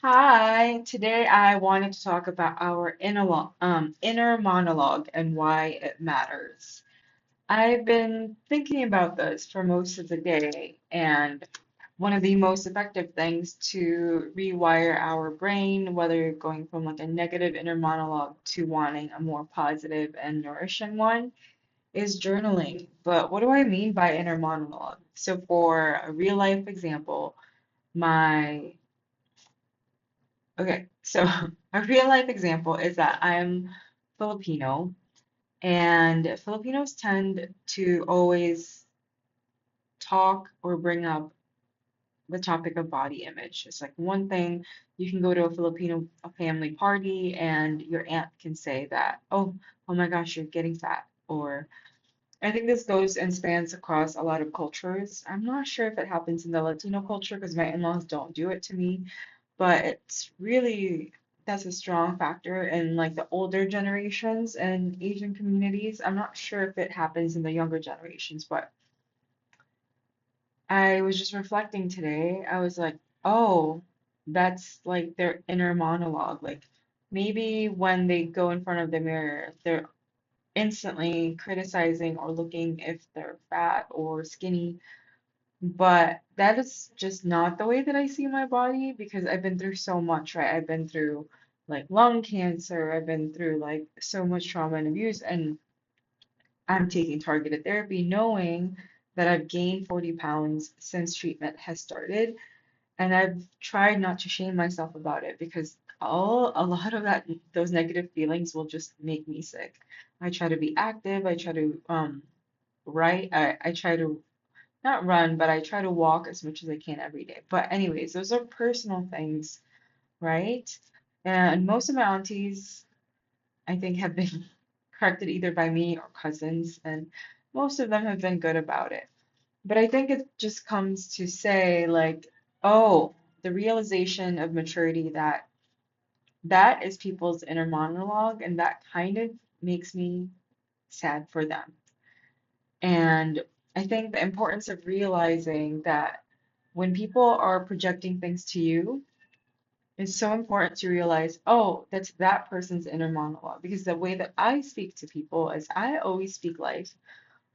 Hi, today I wanted to talk about our inner monologue and why it matters. I've been thinking about this for most of the day, and one of the most effective things to rewire our brain, whether you're going from like a negative inner monologue to wanting a more positive and nourishing one, is journaling. But what do I mean by inner monologue? So, for a real life example, my Okay, so a real life example is that I'm Filipino, and Filipinos tend to always talk or bring up the topic of body image. It's like one thing you can go to a Filipino family party and your aunt can say that, oh my gosh, you're getting fat. Or I think this goes and spans across a lot of cultures. I'm not sure if it happens in the Latino culture because my in-laws don't do it to me, but it's really that's a strong factor in like the older generations and Asian communities. I'm not sure if it happens in the younger generations, but I was just reflecting today. I was like, oh, that's like their inner monologue. Like maybe when they go in front of the mirror, they're instantly criticizing or looking if they're fat or skinny. But that is just not the way that I see my body because I've been through so much, right? I've been through like lung cancer, I've been through like so much trauma and abuse, and I'm taking targeted therapy knowing that I've gained 40 pounds since treatment has started. And I've tried not to shame myself about it because a lot of those negative feelings will just make me sick. I try to be active, I try to write, I try to not run, but I try to walk as much as I can every day. But anyways, those are personal things, right? And most of my aunties, I think, have been corrected either by me or cousins, and most of them have been good about it. But I think it just comes to say, like, oh, the realization of maturity that that is people's inner monologue, and that kind of makes me sad for them. And I think the importance of realizing that when people are projecting things to you, it's so important to realize, oh, that's that person's inner monologue. Because the way that I speak to people is I always speak life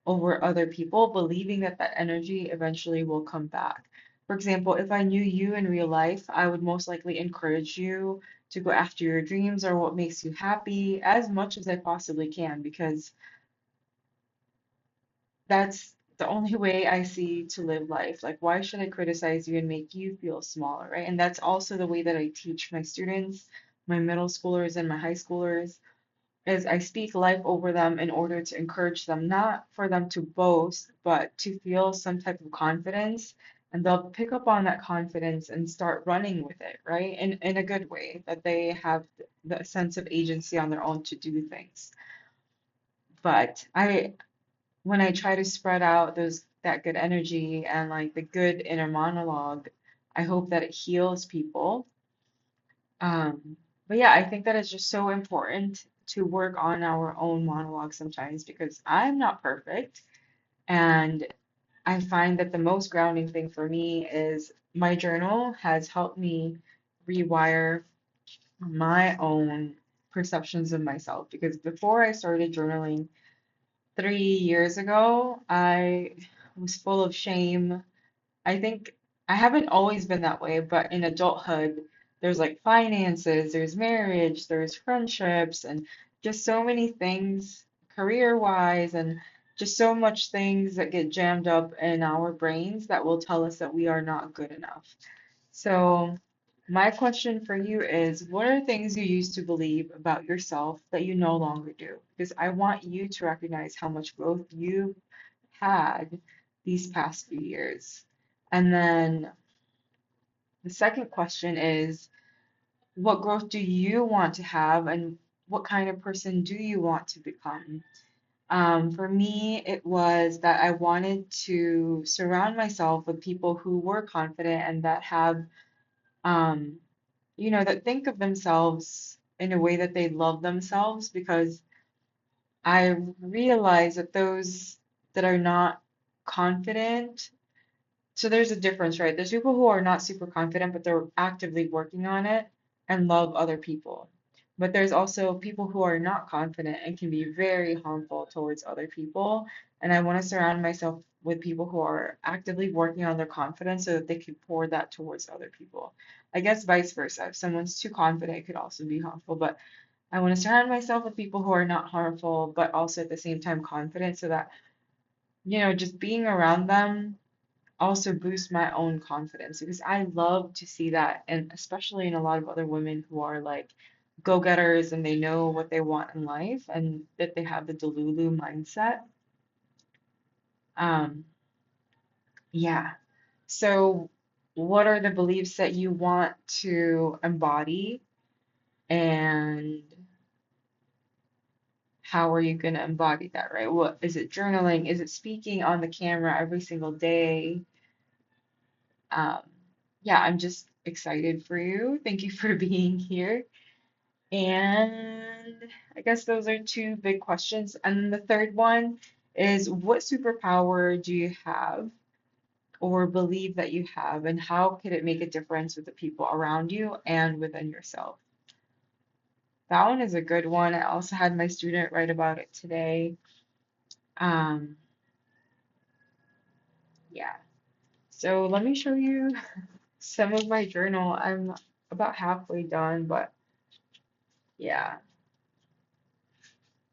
over other people, believing that that energy eventually will come back. For example, if I knew you in real life, I would most likely encourage you to go after your dreams or what makes you happy as much as I possibly can, because that's the only way I see to live life. Like, why should I criticize you and make you feel smaller, right? And that's also the way that I teach my students, my middle schoolers and my high schoolers, is I speak life over them in order to encourage them, not for them to boast, but to feel some type of confidence. And they'll pick up on that confidence and start running with it, right? In a good way, that they have the sense of agency on their own to do things. But when I try to spread out that good energy and like the good inner monologue, I hope that it heals people. But yeah, I think that it's just so important to work on our own monologue sometimes because I'm not perfect. And I find that the most grounding thing for me is my journal has helped me rewire my own perceptions of myself. Because before I started journaling, 3 years ago, I was full of shame. I think I haven't always been that way, but in adulthood, there's like finances, there's marriage, there's friendships, and just so many things career-wise, and just so much things that get jammed up in our brains that will tell us that we are not good enough. So, my question for you is, what are things you used to believe about yourself that you no longer do? Because I want you to recognize how much growth you've had these past few years. And then the second question is, what growth do you want to have, and what kind of person do you want to become? For me, it was that I wanted to surround myself with people who were confident and that have um, that think of themselves in a way that they love themselves because I realize that those that are not confident So there's a difference, right? There's people who are not super confident, but they're actively working on it and love other people. But there's also people who are not confident and can be very harmful towards other people. And I want to surround myself with people who are actively working on their confidence so that they can pour that towards other people. I guess vice versa. If someone's too confident, it could also be harmful. But I want to surround myself with people who are not harmful, but also at the same time confident so that, just being around them also boost my own confidence because I love to see that, and especially in a lot of other women who are like go-getters and they know what they want in life and that they have the Delulu mindset. Um, yeah. So, what are the beliefs that you want to embody, and how are you going to embody that, right? What is it, journaling? Is it speaking on the camera every single day? Um, yeah, I'm just excited for you. Thank you for being here. And I guess those are two big questions. And then the third one is, what superpower do you have or believe that you have, and how could it make a difference with the people around you and within yourself? That one is a good one. I also had my student write about it today. Um, yeah. So let me show you some of my journal. I'm about halfway done, but yeah,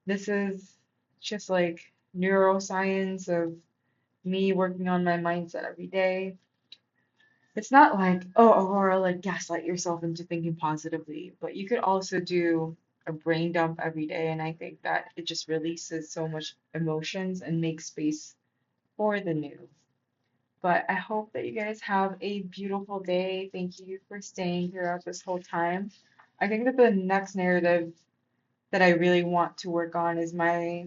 this is just like neuroscience of me working on my mindset every day. It's not like, oh, Aurora, like gaslight yourself into thinking positively, but you could also do a brain dump every day, and I think that it just releases so much emotions and makes space for the new. But I hope that you guys have a beautiful day. Thank you for staying throughout this whole time. I think that the next narrative that I really want to work on is my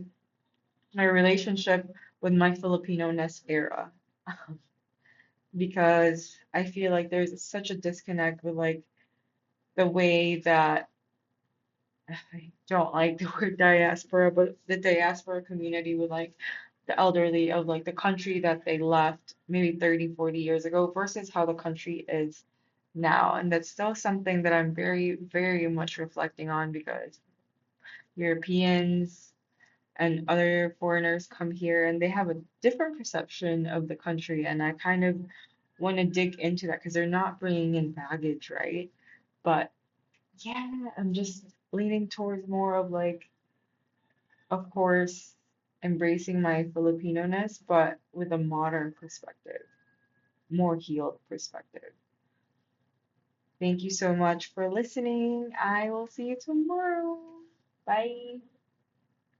relationship with my Filipino-ness era. Because I feel like there's such a disconnect with like the way that I don't like the word diaspora, but the diaspora community with like the elderly of like the country that they left maybe 30, 40 years ago versus how the country is now. And that's still something that I'm very, very much reflecting on because Europeans and other foreigners come here and they have a different perception of the country. And I kind of want to dig into that because they're not bringing in baggage, right? But yeah, I'm just leaning towards more of like, of course, embracing my Filipino-ness, but with a modern perspective, more healed perspective. Thank you so much for listening. I will see you tomorrow. Bye.